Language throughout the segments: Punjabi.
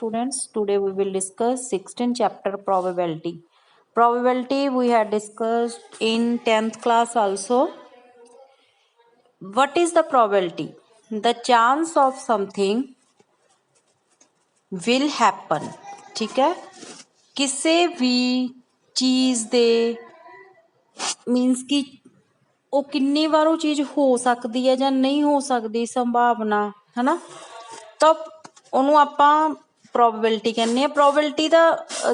students. Today we will discuss 16th chapter probability. Probability we had discussed in 10th class also. What is the probability? The chance of something will happen. ठीक है, किसी भी चीज़ दे मीनस कि ਉਹ ਕਿੰਨੀ ਵਾਰ ਉਹ ਚੀਜ਼ ਹੋ ਸਕਦੀ ਹੈ ਜਾਂ ਨਹੀਂ ਹੋ ਸਕਦੀ ਸੰਭਾਵਨਾ ਹੈ ਨਾ, ਤਾਂ ਉਹਨੂੰ ਆਪਾਂ ਪ੍ਰੋਬੇਬਿਲਿਟੀ ਕਹਿੰਦੇ ਆ। ਪ੍ਰੋਬੇਬਿਲਿਟੀ ਦਾ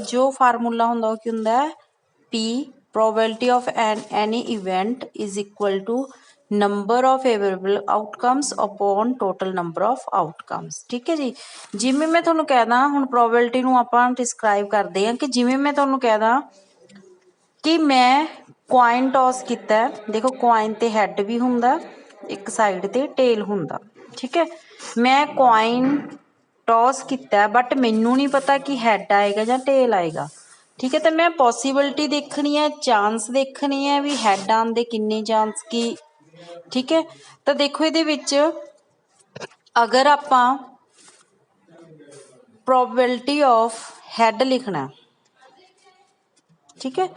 ਜੋ ਫਾਰਮੂਲਾ ਹੁੰਦਾ ਉਹ ਕੀ ਹੁੰਦਾ ਹੈ, P probability of any event is equal to number of favorable outcomes upon total number of outcomes। ਠੀਕ ਹੈ ਜੀ, ਜਿਵੇਂ ਮੈਂ ਤੁਹਾਨੂੰ ਕਹਿਦਾ ਹੁਣ ਪ੍ਰੋਬੇਬਿਲਿਟੀ ਨੂੰ ਆਪਾਂ ਡਿਸਕ੍ਰਾਈਬ ਕਰਦੇ ਹਾਂ ਕਿ ਜਿਵੇਂ ਮੈਂ ਤੁਹਾਨੂੰ ਕਹਿਦਾ ਕਿ ਮੈਂ ਕੁਆਇਨ ਟੌਸ ਕੀਤਾ, ਦੇਖੋ ਕੁਆਇਨ ਤੇ ਹੈਡ ਵੀ ਹੁੰਦਾ, ਇੱਕ ਸਾਈਡ ਤੇ ਟੇਲ ਹੁੰਦਾ। ਠੀਕ ਹੈ, ਮੈਂ ਕੁਆਇਨ ਟੌਸ ਕੀਤਾ ਬਟ ਮੈਨੂੰ ਨਹੀਂ ਪਤਾ ਕਿ ਹੈਡ ਆਏਗਾ ਜਾਂ ਟੇਲ ਆਏਗਾ। ਠੀਕ ਹੈ, ਤੇ ਮੈਂ ਪੋਸੀਬਿਲਿਟੀ ਦੇਖਣੀ ਹੈ, ਚਾਂਸ ਦੇਖਣੀ ਹੈ ਵੀ ਹੈਡ ਆਉਣ ਦੇ ਕਿੰਨੇ ਚਾਂਸ ਕੀ। ਠੀਕ ਹੈ, ਤਾਂ ਦੇਖੋ ਇਹਦੇ ਵਿੱਚ ਅਗਰ ਆਪਾਂ ਪ੍ਰੋਬੇਬਿਲਿਟੀ ਆਫ ਹੈਡ ਲਿਖਣਾ, ਠੀਕ ਹੈ,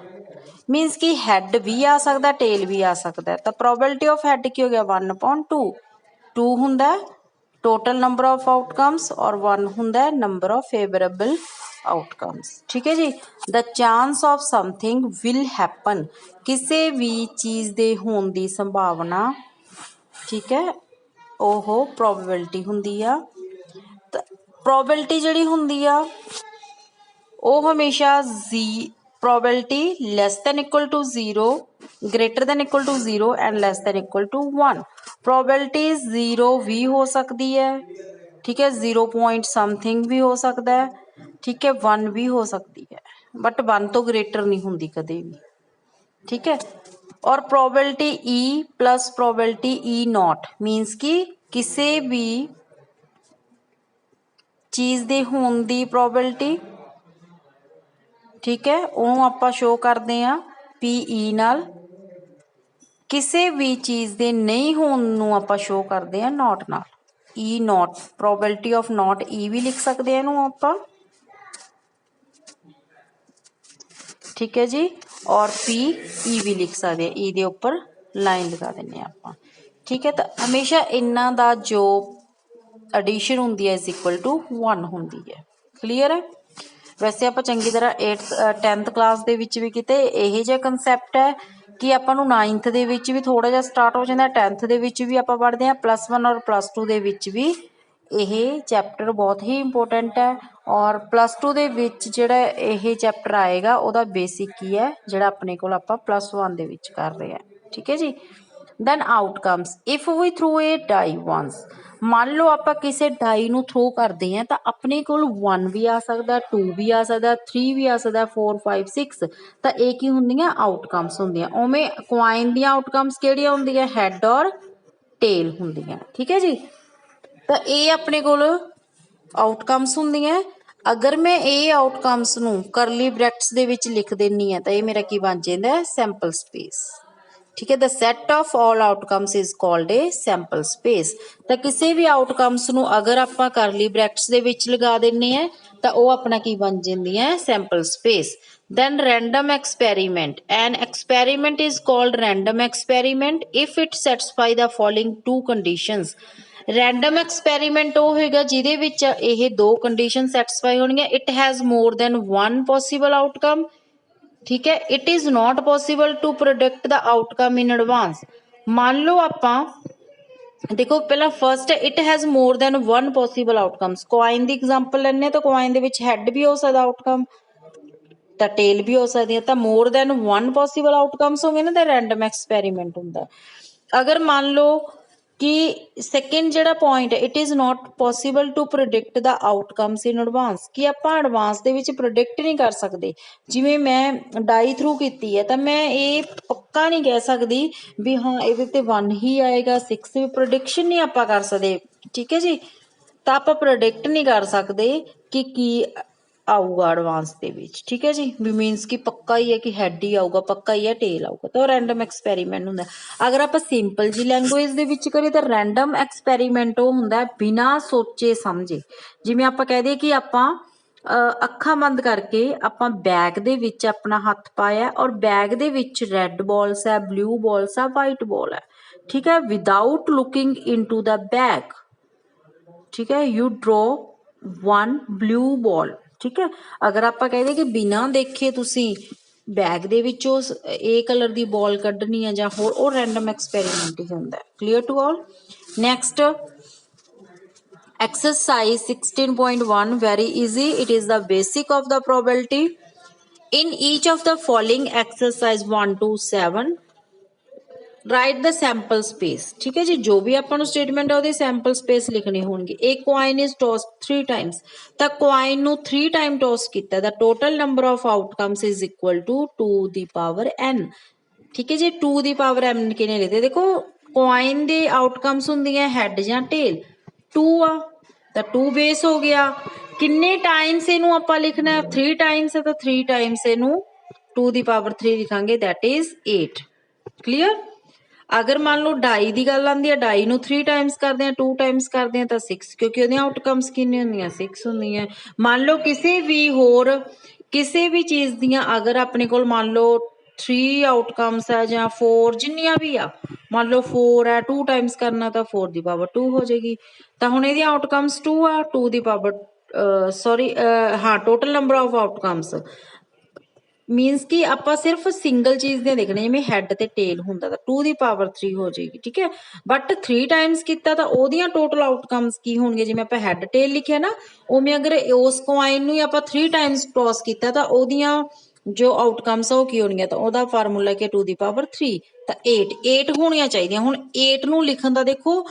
ਮੀਨਸ ਕਿ ਹੈਡ ਵੀ ਆ ਸਕਦਾ ਟੇਲ ਵੀ ਆ ਸਕਦਾ, ਤਾਂ ਪ੍ਰੋਬੇਬਿਲਿਟੀ ਆਫ ਹੈਡ ਕੀ ਹੋ ਗਿਆ 1/2। 2 ਹੁੰਦਾ ਟੋਟਲ ਨੰਬਰ ਆਫ ਆਊਟਕਮਸ ਔਰ 1 ਹੁੰਦਾ ਨੰਬਰ ਆਫ ਫੇਵਰੇਬਲ ਆਊਟਕਮਸ। ਠੀਕ ਹੈ ਜੀ, the chance of something will happen, ਕਿਸੇ ਵੀ ਚੀਜ਼ ਦੇ ਹੋਣ ਦੀ ਸੰਭਾਵਨਾ, ਠੀਕ ਹੈ, ਉਹ ਪ੍ਰੋਬੇਬਿਲਿਟੀ ਹੁੰਦੀ ਆ। ਤਾਂ ਪ੍ਰੋਬੇਬਿਲਿਟੀ ਜਿਹੜੀ ਹੁੰਦੀ ਆ ਉਹ ਹਮੇਸ਼ਾ probability less than equal to 0, greater than equal to 0 and less than equal to 1। probability 0 ਵੀ ਹੋ ਸਕਦੀ ਹੈ, ਠੀਕ ਹੈ, 0 point something ਵੀ ਹੋ ਸਕਦਾ ਹੈ, ਠੀਕ ਹੈ, 1 ਵੀ ਹੋ ਸਕਦੀ ਹੈ, ਬਟ 1 ਤੋਂ ਗ੍ਰੇਟਰ ਨਹੀਂ ਹੁੰਦੀ ਕਦੇ ਵੀ। ਠੀਕ ਹੈ, ਔਰ probability E plus probability E naught means ਕਿ ਕਿਸੇ ਵੀ ਚੀਜ਼ ਦੇ ਹੋਣ ਦੀ probability, ਠੀਕ ਹੈ, ਉਹਨੂੰ ਆਪਾਂ ਸ਼ੋ ਕਰਦੇ ਹਾਂ PE ਨਾਲ। ਕਿਸੇ ਵੀ ਚੀਜ਼ ਦੇ ਨਹੀਂ ਹੋਣ ਨੂੰ ਆਪਾਂ ਸ਼ੋ ਕਰਦੇ ਹਾਂ ਨੋਟ ਨਾਲ, E naught, probability of not E ਵੀ ਲਿਖ ਸਕਦੇ ਹਾਂ ਇਹਨੂੰ ਆਪਾਂ। ਠੀਕ ਹੈ ਜੀ, ਔਰ PE ਵੀ ਲਿਖ ਸਕਦੇ ਹਾਂ, E ਦੇ ਉੱਪਰ ਲਾਈਨ ਲਗਾ ਦਿੰਦੇ ਹਾਂ ਆਪਾਂ। ਠੀਕ ਹੈ, ਤਾਂ ਹਮੇਸ਼ਾ ਇਹਨਾਂ ਦਾ ਜੋ ਐਡੀਸ਼ਨ ਹੁੰਦੀ ਹੈ ਇਜ਼ ਇਕੁਅਲ ਟੂ 1 ਹੁੰਦੀ ਹੈ। ਕਲੀਅਰ ਹੈ। ਵੈਸੇ ਆਪਾਂ ਚੰਗੀ ਤਰ੍ਹਾਂ 10th ਕਲਾਸ ਦੇ ਵਿੱਚ ਵੀ ਕਿਤੇ ਇਹੋ ਜਿਹਾ ਕੰਸੈਪਟ ਹੈ ਕਿ ਆਪਾਂ ਨੂੰ 9th ਦੇ ਵਿੱਚ ਵੀ ਥੋੜ੍ਹਾ ਜਿਹਾ ਸਟਾਰਟ ਹੋ ਜਾਂਦਾ, 10th ਦੇ ਵਿੱਚ ਵੀ ਆਪਾਂ ਪੜ੍ਹਦੇ ਹਾਂ, +1 ਔਰ +2 ਦੇ ਵਿੱਚ ਵੀ ਇਹ ਚੈਪਟਰ ਬਹੁਤ ਹੀ ਇੰਪੋਰਟੈਂਟ ਹੈ। ਔਰ +2 ਦੇ ਵਿੱਚ ਜਿਹੜਾ ਇਹ ਚੈਪਟਰ ਆਏਗਾ ਉਹਦਾ ਬੇਸਿਕ ਕੀ ਹੈ ਜਿਹੜਾ ਆਪਣੇ ਕੋਲ ਆਪਾਂ +1 ਦੇ ਵਿੱਚ ਕਰ ਰਹੇ ਹਾਂ। ਠੀਕ ਹੈ ਜੀ, then outcomes if we throw a die once, ਮੰਨ ਲਓ ਆਪਾਂ ਕਿਸੇ ਡਾਈ ਨੂੰ ਥਰੋ ਕਰਦੇ ਹਾਂ ਤਾਂ ਆਪਣੇ ਕੋਲ 1 ਵੀ ਆ ਸਕਦਾ, 2 ਵੀ ਆ ਸਕਦਾ, 3 ਵੀ ਆ ਸਕਦਾ, 4 5 6, ਤਾਂ ਇਹ ਕੀ ਹੁੰਦੀਆਂ ਆਊਟਕਮਸ ਹੁੰਦੀਆਂ। ਉਵੇਂ ਕੁਆਇਨ ਦੀਆਂ ਆਊਟਕਮਸ ਕਿਹੜੀਆਂ ਹੁੰਦੀਆਂ, ਹੈਡ ਔਰ ਟੇਲ ਹੁੰਦੀਆਂ। ਠੀਕ ਹੈ ਜੀ, ਤਾਂ ਇਹ ਆਪਣੇ ਕੋਲ ਆਊਟਕਮਸ ਹੁੰਦੀਆਂ। ਅਗਰ ਮੈਂ ਇਹ ਆਊਟਕਮਸ ਨੂੰ ਕਰਲੀ ਬ੍ਰੈਕਟਸ ਦੇ ਵਿੱਚ ਲਿਖ ਦਿੰਦੀ ਹਾਂ ਤਾਂ ਇਹ ਮੇਰਾ ਕੀ ਬਣ ਜਾਂਦਾ, ਸੈਂਪਲ ਸਪੇਸ। ਠੀਕ ਹੈ, the set of all outcomes is called a sample space. ਤਾਂ ਕਿਸੇ ਵੀ ਆਊਟਕਮਸ ਨੂੰ ਅਗਰ ਆਪਾਂ ਕਰਲੀ ਬ੍ਰੈਕਟਸ ਦੇ ਵਿੱਚ ਲਗਾ ਦਿੰਦੇ ਹਾਂ ਤਾਂ ਉਹ ਆਪਣਾ ਕੀ ਬਣ ਜਾਂਦੀ ਹੈ, sample space. then random experiment, an experiment is called random experiment if it satisfy the following two conditions। random experiment ਉਹ ਹੋਏਗਾ ਜਿਹਦੇ ਵਿੱਚ ਇਹ ਦੋ ਕੰਡੀਸ਼ਨ ਸੈਟੀਸਫਾਈ ਹੋਣਗੀਆਂ, it has more than one possible outcome। ਠੀਕ ਹੈ, it is not possible to predict the outcome in advance. ਮੰਨ ਲਓ ਆਪਾਂ ਦੇਖੋ ਪਹਿਲਾਂ first it has more than 1 possible outcomes. Coin ਦੀ ਐਗਜ਼ਾਮਪਲ ਲੈਂਦੇ ਹਾਂ ਤਾਂ ਕੁਆਇਨ ਦੇ ਵਿੱਚ ਹੈਡ ਵੀ ਹੋ ਸਕਦਾ ਆਊਟਕਮ, ਤਾਂ ਟੇਲ ਵੀ ਹੋ ਸਕਦੀ ਹੈ, ਤਾਂ ਮੋਰ ਦੈਨ 1 ਪੋਸੀਬਲ ਆਊਟਕਮਸ ਹੋ ਗਏ ਨਾ ਤਾਂ ਰੈਂਡਮ ਐਕਸਪੈਰੀਮੈਂਟ ਹੁੰਦਾ। ਅਗਰ ਮੰਨ ਲਓ ਕਿ ਸੈਕਿੰਡ ਜਿਹੜਾ ਪੁਆਇੰਟ ਹੈ, it is not possible to predict the outcomes in advance, ਕਿ ਆਪਾਂ ਐਡਵਾਂਸ ਦੇ ਵਿੱਚ ਪ੍ਰੋਡਿਕਟ ਨਹੀਂ ਕਰ ਸਕਦੇ। ਜਿਵੇਂ ਮੈਂ ਡਾਈ ਥਰੂ ਕੀਤੀ ਹੈ ਤਾਂ ਮੈਂ ਇਹ ਪੱਕਾ ਨਹੀਂ ਕਹਿ ਸਕਦੀ ਵੀ ਹਾਂ ਇਹਦੇ ਤੇ 1 ਹੀ ਆਏਗਾ, 6 ਵੀ ਪ੍ਰੋਡਿਕਸ਼ਨ ਨਹੀਂ ਆਪਾਂ ਕਰ ਸਕਦੇ। ਠੀਕ ਹੈ ਜੀ, ਤਾਂ ਆਪਾਂ ਪ੍ਰੋਡਿਕਟ ਨਹੀਂ ਕਰ ਸਕਦੇ ਕਿ ਕੀ ਆਊਗਾ ਐਡਵਾਂਸ ਦੇ ਵਿੱਚ, ਠੀਕ ਹੈ ਜੀ, ਵੀ ਮੀਨਸ ਕਿ ਪੱਕਾ ਹੀ ਹੈ ਕਿ ਹੈਡ ਹੀ ਆਊਗਾ, ਪੱਕਾ ਹੀ ਹੈ ਟੇਲ ਆਊਗਾ, ਤਾਂ ਉਹ ਰੈਂਡਮ ਐਕਸਪੈਰੀਮੈਂਟ ਹੁੰਦਾ। ਅਗਰ ਆਪਾਂ ਸਿੰਪਲ ਜੀ ਲੈਂਗੁਏਜ ਦੇ ਵਿੱਚ ਕਰੀਏ ਤਾਂ ਰੈਂਡਮ ਐਕਸਪੈਰੀਮੈਂਟ ਉਹ ਹੁੰਦਾ ਬਿਨਾਂ ਸੋਚੇ ਸਮਝੇ। ਜਿਵੇਂ ਆਪਾਂ ਕਹਿ ਦਈਏ ਕਿ ਆਪਾਂ ਅੱਖਾਂ ਬੰਦ ਕਰਕੇ ਆਪਾਂ ਬੈਗ ਦੇ ਵਿੱਚ ਆਪਣਾ ਹੱਥ ਪਾਇਆ ਔਰ ਬੈਗ ਦੇ ਵਿੱਚ ਰੈੱਡ ਬੋਲਸ ਹੈ, ਬਲੂ ਬੋਲਸ ਹੈ, ਵਾਈਟ ਬੋਲ ਹੈ, ਠੀਕ ਹੈ, ਵਿਦਾਊਟ ਲੁਕਿੰਗ ਇਨਟੂ ਦਾ ਬੈਗ, ਠੀਕ ਹੈ, ਯੂ ਡਰੋ ਵਨ ਬਲੂ ਬੋਲ, ਠੀਕ ਹੈ। ਅਗਰ ਆਪਾਂ ਕਹਦੇ ਕਿ ਬਿਨਾਂ ਦੇਖੇ ਤੁਸੀਂ ਬੈਗ ਦੇ ਵਿੱਚੋਂ ਇਹ ਕਲਰ ਦੀ ਬੋਲ ਕੱਢਣੀ ਹੈ ਜਾਂ ਹੋਰ, ਉਹ ਰੈਂਡਮ ਐਕਸਪੈਰੀਮੈਂਟ ਹੀ ਹੁੰਦਾ। Clear to all. Next exercise 16.1, very easy, it is the basic of the probability. In each of the following exercise 1 to 7 right the sample space, ਠੀਕ ਹੈ ਜੀ, ਜੋ ਵੀ ਆਪਾਂ ਨੂੰ ਸਟੇਟਮੈਂਟ ਹੈ ਉਹਦੀ ਸੈਂਪਲ ਸਪੇਸ ਲਿਖਣੀ ਹੋਣਗੀ। ਇਹ ਕੁਆਇਨ ਇਜ਼ ਟੋਸ 3 ਟਾਈਮਸ, ਤਾਂ ਕੁਆਇਨ ਨੂੰ 3 ਟਾਈਮ ਟੋਸ ਕੀਤਾ, the total number of outcomes is equal to 2 ਦੀ ਪਾਵਰ n, ਠੀਕ ਹੈ ਜੀ। 2 ਦੀ ਪਾਵਰ n ਕਿਨੇ ਲਿਖਦੇ, ਦੇਖੋ ਕੁਆਇਨ ਦੇ ਆਊਟਕਮਸ ਹੁੰਦੀਆਂ ਹੈਡ ਜਾਂ ਟੇਲ, 2 ਆ ਤਾਂ 2 ਬੇਸ ਹੋ ਗਿਆ। ਕਿੰਨੇ ਟਾਈਮਸ ਇਹਨੂੰ ਆਪਾਂ ਲਿਖਣਾ, 3 ਟਾਈਮਸ ਹੈ ਤਾਂ 3 ਟਾਈਮਸ ਇਹਨੂੰ 2 ਦੀ ਪਾਵਰ 3 ਲਿਖਾਂਗੇ, ਦੈਟ ਇਜ਼ 8। ਕਲੀਅਰ। ਅਗਰ ਮੰਨ ਲਓ ਡਾਈ ਦੀ ਗੱਲ ਆਉਂਦੀ ਹੈ, ਡਾਈ ਨੂੰ 3 ਟਾਈਮਸ ਕਰਦੇ ਆ, 2 ਟਾਈਮਸ ਕਰਦੇ ਆ ਤਾਂ 6, ਕਿਉਂਕਿ ਉਹਦੀਆਂ ਆਊਟਕਮਸ ਕਿੰਨੀਆਂ ਹੁੰਦੀਆਂ, 6 ਹੁੰਦੀਆਂ। ਮੰਨ ਲਓ ਕਿਸੇ ਵੀ ਚੀਜ਼ ਦੀਆਂ ਅਗਰ ਆਪਣੇ ਕੋਲ ਮੰਨ ਲਓ 3 ਆਊਟਕਮਸ ਹੈ ਜਾਂ 4, ਜਿੰਨੀਆਂ ਵੀ ਆ, ਮੰਨ ਲਓ 4 ਹੈ, 2 ਟਾਈਮਸ ਕਰਨਾ ਤਾਂ 4 ਦੀ ਪਾਵਰ 2 ਹੋ ਜਾਏਗੀ। ਤਾਂ ਹੁਣ ਇਹਦੀਆਂ ਆਊਟਕਮਸ 2 ਆ, 2 ਦੀ ਪਾਵਰ ਹਾਂ total number of outcomes means ਕਿ ਆਪਾਂ ਸਿਰਫ ਸਿੰਗਲ ਚੀਜ਼ ਦੀਆਂ ਦੇਖਣੇ, ਜਿਵੇਂ ਹੈਡ ਤੇ ਟੇਲ ਹੁੰਦਾ ਤਾਂ 2 ਦੀ ਪਾਵਰ 3 ਹੋ ਜਾਏਗੀ, ਠੀਕ ਹੈ। ਬਟ 3 ਟਾਈਮਸ ਕੀਤਾ ਤਾਂ ਉਹਦੀਆਂ ਟੋਟਲ ਆਊਟਕਮਸ ਕੀ ਹੋਣਗੇ, ਜਿਵੇਂ ਆਪਾਂ ਹੈਡ ਟੇਲ ਲਿਖਿਆ ਨਾ, ਉਵੇਂ ਅਗਰ ਉਸ ਕੁਆਇਨ ਨੂੰ ਆਪਾਂ 3 ਟਾਈਮਸ ਟੋਸ ਕੀਤਾ ਤਾਂ ਉਹਦੀਆਂ ਜੋ ਆਊਟਕਮਸ ਆ ਉਹ ਕੀ ਹੋਣਗੀਆਂ, ਤਾਂ ਉਹਦਾ ਫਾਰਮੂਲਾ ਕਿ 2 ਦੀ ਪਾਵਰ 3, ਤਾਂ 8 ਹੋਣੀਆਂ ਚਾਹੀਦੀਆਂ। ਹੁਣ 8 ਨੂੰ ਲਿਖਣ ਦਾ ਦੇਖੋ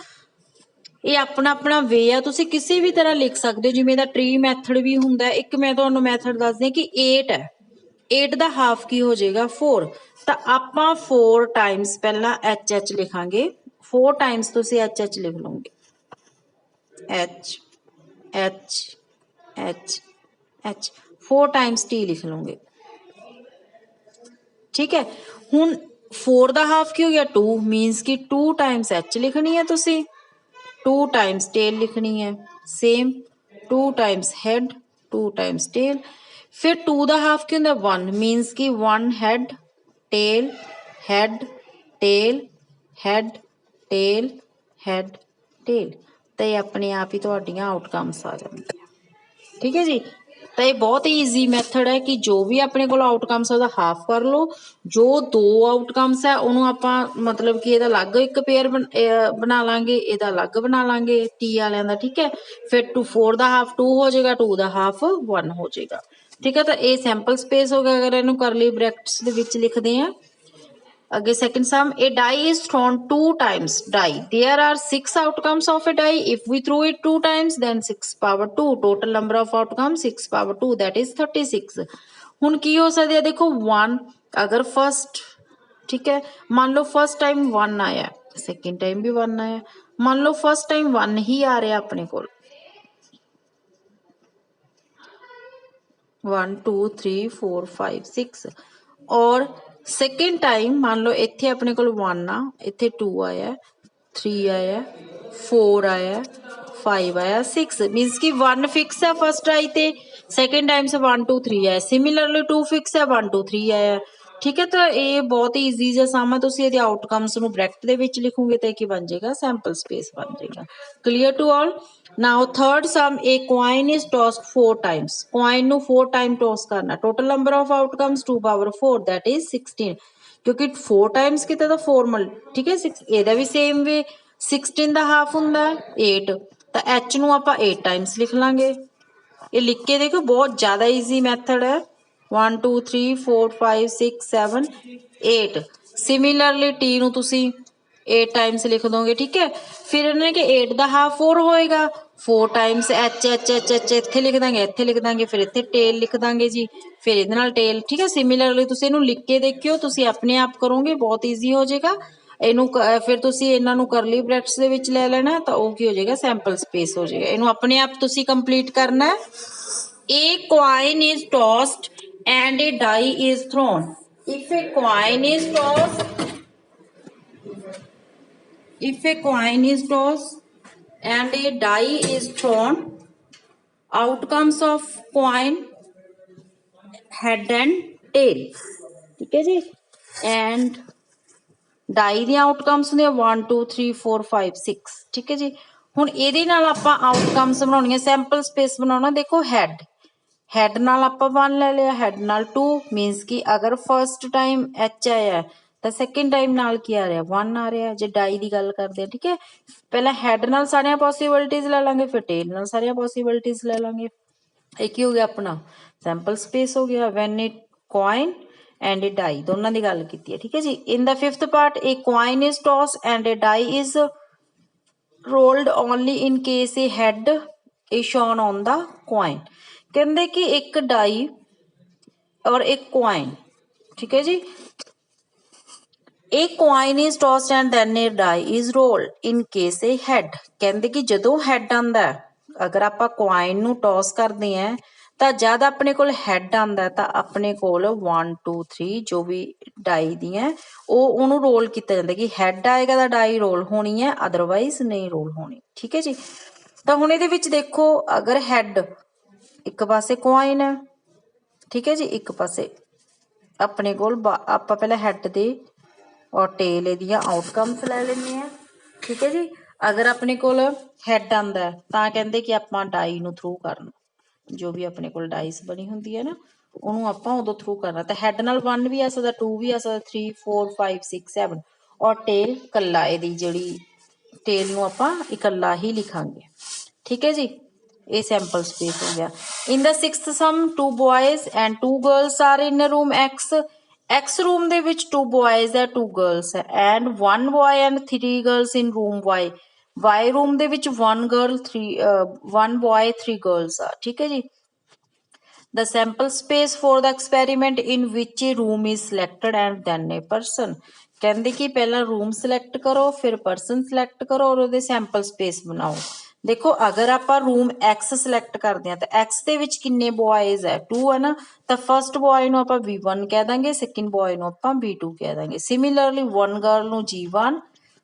ਇਹ ਆਪਣਾ ਆਪਣਾ ਵੇ ਆ, ਤੁਸੀਂ ਕਿਸੇ ਵੀ ਤਰ੍ਹਾਂ ਲਿਖ ਸਕਦੇ ਹੋ, ਜਿਵੇਂ ਦਾ ਟਰੀ ਮੈਥਡ ਵੀ ਹੁੰਦਾ। ਇੱਕ ਮੈਂ ਤੁਹਾਨੂੰ ਮੈਥਡ ਦੱਸਦੀ ਹਾਂ ਕਿ 8 ਹੈ, 8 ਦਾ ਹਾਫ ਕੀ ਹੋ ਜਾਏਗਾ, 4, ਤਾਂ ਆਪਾਂ 4 ਟਾਈਮਸ ਪਹਿਲਾਂ HH ਲਿਖਾਂਗੇ, 4 ਟਾਈਮਸ ਤੁਸੀਂ HH ਲਿਖ ਲਓਗੇ, H H H H, 4 Times T ਲਿਖ ਲਓਗੇ, ਠੀਕ ਹੈ। ਹੁਣ 4 ਦਾ ਹਾਫ ਕੀ ਹੋ ਗਿਆ, 2, ਮੀਨਸ ਕਿ 2 ਟਾਈਮਸ H ਲਿਖਣੀ ਹੈ ਤੁਸੀਂ, 2 ਟਾਈਮਸ ਟੇਲ ਲਿਖਣੀ ਹੈ, same 2 Times head, 2 Times tail. ਫਿਰ 2 ਦਾ ਹਾਫ ਕੀ ਹੁੰਦਾ, 1, ਮੀਨਸ ਕਿ 1 head tail head tail head tail head tail, ਤਾਂ ਇਹ ਆਪਣੇ ਆਪ ਹੀ ਤੁਹਾਡੀਆਂ ਆਊਟਕਮਸ ਆ ਜਾਂਦੀਆਂ, ਠੀਕ ਹੈ ਜੀ। ਤਾਂ ਇਹ ਬਹੁਤ ਹੀ ਈਜ਼ੀ ਮੈਥਡ ਹੈ ਕਿ ਜੋ ਵੀ ਆਪਣੇ ਕੋਲ ਆਊਟਕਮਸ ਉਹਦਾ ਹਾਫ ਕਰ ਲਓ, ਜੋ 2 ਆਊਟਕਮਸ ਹੈ ਉਹਨੂੰ ਆਪਾਂ ਮਤਲਬ ਕਿ ਇਹਦਾ ਅਲੱਗ ਇੱਕ ਪੇਅਰ ਬਣਾ ਲਾਂਗੇ, ਇਹਦਾ ਅਲੱਗ ਬਣਾ ਲਾਂਗੇ ਟੀ ਵਾਲਿਆਂ ਦਾ, ਠੀਕ ਹੈ। ਫਿਰ 4 ਦਾ ਹਾਫ 2 ਹੋ ਜਾਏਗਾ, 2 ਦਾ ਹਾਫ 1 ਹੋ ਜਾਏਗਾ, ਠੀਕ ਹੈ। ਤਾਂ ਇਹ ਸੈਂਪਲ ਸਪੇਸ ਹੋ ਗਿਆ। ਅਗਰ ਇਹਨੂੰ ਕਰਲੀ ਬ੍ਰੈਕਟਸ ਦੇ ਵਿੱਚ ਲਿਖਦੇ ਹਾਂ, ਅੱਗੇ second sum, a die is thrown 2 times, die, there are 6 outcomes of a die, if we throw it 2 times then 6 power 2, total number of outcomes 6 power 2, that is 36। ਹੁਣ ਕੀ ਹੋ ਸਕਦਾ, ਦੇਖੋ 1 ਅਗਰ ਫਸਟ, ਠੀਕ ਹੈ, ਮੰਨ ਲਓ ਫਸਟ ਟਾਈਮ 1 ਆਇਆ, ਸੈਕਿੰਡ ਟਾਈਮ ਵੀ 1 ਆਇਆ, ਮੰਨ ਲਓ ਫਸਟ ਟਾਈਮ 1 ਹੀ ਆ ਰਿਹਾ ਆਪਣੇ ਕੋਲ, 1 2 3 4 5 6, ਔਰ ਸੈਕਿੰਡ ਟਾਈਮ ਮੰਨ ਲਓ ਇੱਥੇ ਆਪਣੇ ਕੋਲ 1 ਆ, ਇੱਥੇ 2 ਆਇਆ, 3 ਆਇਆ, 4 ਆਇਆ, 5 ਆਇਆ, 6, ਮੀਨਸ ਕਿ 1 ਫਿਕਸ ਹੈ ਫਸਟ ਟਰਾਈ ਤੇ, ਸੈਕਿੰਡ ਟਾਈਮ ਸੇ 1 2 3 ਆਇਆ, ਸਿਮਿਲਰਲੀ 2 ਫਿਕਸ ਹੈ, 1 2 3 ਆਇਆ, ਠੀਕ ਹੈ। ਤਾਂ ਇਹ ਬਹੁਤ ਹੀ ਈਜ਼ੀ ਜਿਹਾ ਸਮ ਹੈ, ਤੁਸੀਂ ਇਹਦੇ ਆਊਟਕਮਸ ਨੂੰ ਬ੍ਰੈਕਟ ਦੇ ਵਿੱਚ ਲਿਖੋਗੇ ਤਾਂ ਕੀ ਬਣ ਜਾਏਗਾ, ਸੈਂਪਲ ਸਪੇਸ ਬਣ ਜਾਏਗਾ। Clear to all. Now third sum, a coin is tossed 4 times, coin ਨੂੰ 4 ਟਾਈਮ ਟੋਸ ਕਰਨਾ, total number of outcomes 2 power 4, that is 16, ਕਿਉਂਕਿ 4 ਟਾਈਮਸ ਕੀਤਾ ਤਾਂ 4 ਠੀਕ ਹੈ 6, ਇਹਦਾ ਵੀ ਸੇਮ ਵੇ 16 ਦਾ ਹਾਫ ਹੁੰਦਾ 8, ਤਾਂ H ਨੂੰ ਆਪਾਂ 8 ਟਾਈਮਸ ਲਿਖ ਲਾਂਗੇ। ਇਹ ਲਿਖ ਕੇ ਦੇਖੋ ਬਹੁਤ ਜ਼ਿਆਦਾ ਈਜ਼ੀ ਮੈਥਡ ਹੈ, 1 2 3 4 5 6 7 8, ਸਿਮਿਲਰਲੀ T ਨੂੰ ਤੁਸੀਂ 8 ਟਾਈਮਸ ਲਿਖ ਦੋਗੇ, ਠੀਕ ਹੈ। ਫਿਰ ਇਹਨਾਂ ਕਿ 8 ਦਾ ਹਾਫ 4 ਹੋਏਗਾ, 4 Times H H H H ਇੱਥੇ ਲਿਖ ਦਾਂਗੇ, ਇੱਥੇ ਲਿਖ ਦਾਂਗੇ, ਫਿਰ ਇੱਥੇ ਟੇਲ ਲਿਖ ਦਾਂਗੇ ਜੀ, ਫਿਰ ਇਹਦੇ ਨਾਲ ਟੇਲ, ਠੀਕ ਹੈ। ਸਿਮਿਲਰਲੀ ਤੁਸੀਂ ਇਹਨੂੰ ਲਿਖ ਕੇ ਦੇਖਿਓ, ਤੁਸੀਂ ਆਪਣੇ ਆਪ ਕਰੋਗੇ ਬਹੁਤ ਈਜ਼ੀ ਹੋ ਜਾਏਗਾ। ਇਹਨੂੰ ਫਿਰ ਤੁਸੀਂ ਇਹਨਾਂ ਨੂੰ ਕਰਲੀ ਬ੍ਰੈਕਟਸ ਦੇ ਵਿੱਚ ਲੈ ਲੈਣਾ, ਤਾਂ ਉਹ ਕੀ ਹੋ ਜਾਏਗਾ, ਸੈਂਪਲ ਸਪੇਸ ਹੋ ਜਾਏਗਾ। ਇਹਨੂੰ ਆਪਣੇ ਆਪ ਤੁਸੀਂ ਕੰਪਲੀਟ ਕਰਨਾ ਹੈ। A coin is tossed and a die is thrown. If a coin is tossed, and a die is thrown, outcomes of coin head and tail. ठीक है जी, and डाई ਦੀਆਂ ਆਊਟਕਮਸ ਨੇ 1 2 3 4 5 6। ਠੀਕ ਹੈ ਜੀ, ਹੁਣ ਇਹਦੇ ਨਾਲ ਆਪਾਂ ਆਊਟਕਮਸ ਬਣਾਉਣੀਆਂ। ਸੈਂਪਲ ਸਪੇਸ ਬਣਾਉਣਾ, ਦੇਖੋ ਹੈਡ ਨਾਲ ਆਪਾਂ 1 ਲੈ ਲਿਆ, ਹੈਡ ਨਾਲ 2 ਮੀਨਸ ਕਿ ਅਗਰ ਫਸਟ ਟਾਈਮ ਐਚ ਆਇਆ ਤਾਂ ਸੈਕਿੰਡ ਟਾਈਮ ਨਾਲ ਕੀ ਆ ਰਿਹਾ, 1 ਆ ਰਿਹਾ। ਜੇ ਡਾਈ ਦੀ ਗੱਲ ਕਰਦੇ ਆ, ਠੀਕ ਹੈ, ਪਹਿਲਾਂ ਹੈਡ ਨਾਲ ਸਾਰੀਆਂ ਪੋਸੀਬਿਲਿਟੀਜ਼ ਲੈ ਲਾਂਗੇ, ਫਿਰ ਟੇਲ ਨਾਲ ਸਾਰੀਆਂ ਪੋਸੀਬਿਲਿਟੀਜ਼ ਲੈ ਲਾਂਗੇ। ਇਹ ਕੀ ਹੋ ਗਿਆ ਆਪਣਾ ਸੈਂਪਲ ਸਪੇਸ ਹੋ ਗਿਆ। When it coin and a die ਦੋਨਾਂ ਦੀ ਗੱਲ ਕੀਤੀ ਹੈ। ਠੀਕ ਹੈ ਜੀ, in the fifth part a coin is tossed and a die is rolled only in case a head is shown on the coin। ਕਹਿੰਦੇ ਕਿ ਇੱਕ ਡਾਈ ਔਰ ਇੱਕ coin, ਠੀਕ ਹੈ ਜੀ, a coin is tossed and then a die is rolled in case a head। ਕਹਿੰਦੇ ਕਿ ਜਦੋਂ head ਆਂਦਾ, ਅਗਰ ਆਪਾਂ coin ਨੂੰ toss ਕਰਦੇ ਹਾਂ ਤਾਂ ਜਦ ਆਪਣੇ ਕੋਲ ਹੈਡ ਆਂਦਾ ਤਾਂ ਆਪਣੇ ਕੋਲ 1 2 3 ਜੋ ਵੀ ਡਾਈ ਦੀਆਂ ਉਹ ਉਹਨੂੰ ਰੋਲ ਕੀਤਾ ਜਾਂਦਾ ਕਿ ਹੈਡ ਆਏਗਾ ਤਾਂ ਡਾਈ ਰੋਲ ਹੋਣੀ ਹੈ, ਅਦਰਵਾਈਜ਼ ਨਹੀਂ ਰੋਲ ਹੋਣੀ। ਠੀਕ ਹੈ ਜੀ, ਤਾਂ ਹੁਣ ਇਹਦੇ ਵਿੱਚ ਦੇਖੋ, ਅਗਰ ਹੈਡ ਇੱਕ ਪਾਸੇ ਕੁਆਇਨ ਹੈ, ਠੀਕ ਹੈ ਜੀ, ਇੱਕ ਪਾਸੇ ਆਪਣੇ ਕੋਲ ਆਪਾਂ ਪਹਿਲਾਂ ਹੈਡ ਦੇ ਔਰ ਟੇਲ ਇਹਦੀਆਂ ਆਊਟਕਮਸ ਲੈ ਲੈਂਦੇ ਹਾਂ। ਠੀਕ ਹੈ ਜੀ, ਅਗਰ ਆਪਣੇ ਕੋਲ ਹੈਡ ਆਂਦਾ ਤਾਂ ਕਹਿੰਦੇ ਕਿ ਆਪਾਂ ਡਾਈ ਨੂੰ ਥਰੂ ਕਰਨਾ, ਜੋ ਵੀ ਆਪਣੇ ਕੋਲ ਡਾਈਸ ਬਣੀ ਹੁੰਦੀ ਹੈ ਨਾ ਉਹਨੂੰ ਆਪਾਂ ਉਦੋਂ ਥਰੂ ਕਰਨਾ। ਤਾਂ ਹੈਡ ਨਾਲ 1 ਵੀ ਆ ਸਕਦਾ, 2 ਵੀ ਆ ਸਕਦਾ, 3 4 5 6 7 ਔਰ ਟੇਲ ਕੱਲਾ, ਇਹਦੀ ਜਿਹੜੀ ਟੇਲ ਨੂੰ ਆਪਾਂ ਇਕੱਲਾ ਹੀ ਲਿਖਾਂਗੇ। ਠੀਕ ਹੈ ਜੀ, ਇਹ ਸੈਂਪਲ ਸਪੇਸ ਹੋ ਗਿਆ। In the 6th sum 2 boys and 2 girls are in a room X room ਦੇ ਵਿੱਚ 2 boys ਹੈ 2 girls ਹੈ and 1 boy and 3 girls in room Y room ਦੇ ਵਿੱਚ 1 boy 3 girls ਆ। ਠੀਕ ਹੈ ਜੀ, the sample space for the experiment in which a room is selected and then a person। ਕਹਿੰਦੇ ਕਿ ਪਹਿਲਾਂ ਰੂਮ ਸਿਲੈਕਟ ਕਰੋ, ਫਿਰ ਪਰਸਨ ਸਿਲੈਕਟ ਕਰੋ ਔਰ ਉਹਦੇ ਸੈਂਪਲ ਸਪੇਸ ਬਣਾਓ। ਦੇਖੋ, ਅਗਰ ਆਪਾਂ ਰੂਮ X ਸਿਲੈਕਟ ਕਰਦੇ ਹਾਂ ਤਾਂ X ਦੇ ਵਿੱਚ ਕਿੰਨੇ ਬॉयਜ਼ ਹੈ, 2 ਹੈ ਨਾ, ਤਾਂ ਫਸਟ ਬॉय ਨੂੰ ਆਪਾਂ V1 ਕਹਿ ਦਾਂਗੇ, ਸੈਕਿੰਡ ਬॉय ਨੂੰ ਆਪਾਂ V2 ਕਹਿ ਦਾਂਗੇ। ਸਿਮਿਲਰਲੀ 1 ਗਰਲ ਨੂੰ G1,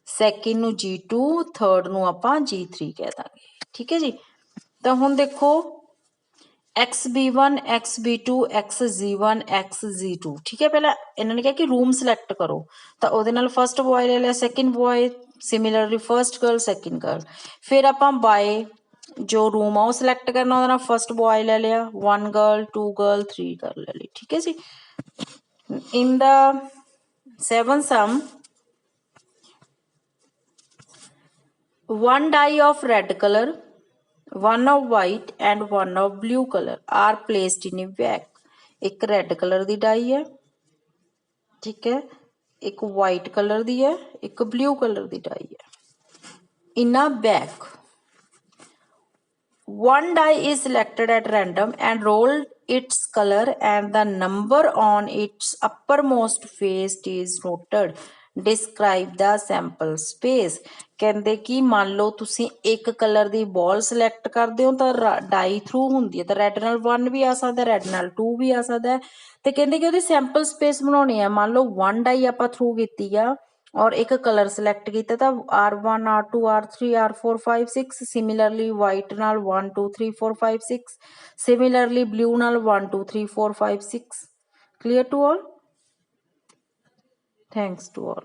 ਸੈਕਿੰਡ ਨੂੰ G2, ਥਰਡ ਨੂੰ ਆਪਾਂ G3 ਕਹਿ ਦਾਂਗੇ। ਠੀਕ ਹੈ ਜੀ, ਤਾਂ ਹੁਣ ਦੇਖੋ XB1 XB2 XG1 XG2। ਠੀਕ ਹੈ, ਪਹਿਲਾਂ ਇਹਨਾਂ ਨੇ ਕਿਹਾ ਕਿ ਰੂਮ ਸਿਲੈਕਟ ਕਰੋ ਤਾਂ ਉਹਦੇ ਨਾਲ ਫਸਟ ਬॉय ਲੈ ਲਿਆ, second boy, similarly first girl second girl. ਫਿਰ ਆਪਾਂ ਬਾਏ ਜੋ ਰੂਮ ਆ ਉਹ ਸਿਲੈਕਟ ਕਰਨਾ, ਉਹਦੇ ਨਾਲ ਫਸਟ ਬॉय ਲੈ ਲਿਆ, 1 ਗਰਲ 2 ਗਰਲ 3 ਗਰਲ ਲੈ ਲਈ। ਠੀਕ ਹੈ ਜੀ, ਇਨ ਦਾ 7th sum 1 die of red color, 1 of white and 1 of blue color are placed in a bag। ਇੱਕ ਰੈਡ ਕਲਰ ਦੀ ਡਾਈ ਹੈ, ਠੀਕ ਹੈ, ਇੱਕ ਵਾਈਟ ਕਲਰ ਦੀ ਹੈ, ਇੱਕ ਬਲੂ ਕਲਰ ਦੀ ਡਾਈ ਹੈ। in a bag, 1 die is selected at random and rolled its color and the number on its uppermost face is noted। Describe the sample space। ਕਹਿੰਦੇ ਕਿ ਮੰਨ ਲਓ ਤੁਸੀਂ ਇੱਕ ਕਲਰ ਦੀ ਬਾਲ ਸਿਲੈਕਟ ਕਰਦੇ ਹੋ ਤਾਂ ਡਾਈ ਥਰੂ ਹੁੰਦੀ ਹੈ, ਤਾਂ ਰੈਡ ਨਾਲ 1 ਵੀ ਆ ਸਕਦਾ, ਰੈਡ ਨਾਲ 2 ਵੀ ਆ ਸਕਦਾ, ਤੇ ਕਹਿੰਦੇ ਕਿ ਉਹਦੀ ਸੈਂਪਲ ਸਪੇਸ ਬਣਾਉਣੀ ਆ। ਮੰਨ ਲਓ 1 ਡਾਈ ਆਪਾਂ ਥਰੂ ਕੀਤੀ ਆ ਔਰ ਇੱਕ ਕਲਰ ਸਿਲੈਕਟ ਕੀਤਾ ਤਾਂ R1 R2 R3 R4 5 6। Similarly white ਨਾਲ 1 2 3 4 5 6, ਸਿਮਿਲਰਲੀ ਬਲੂ ਨਾਲ 1 2 3 4 5 6। Clear to all? Thanks to all.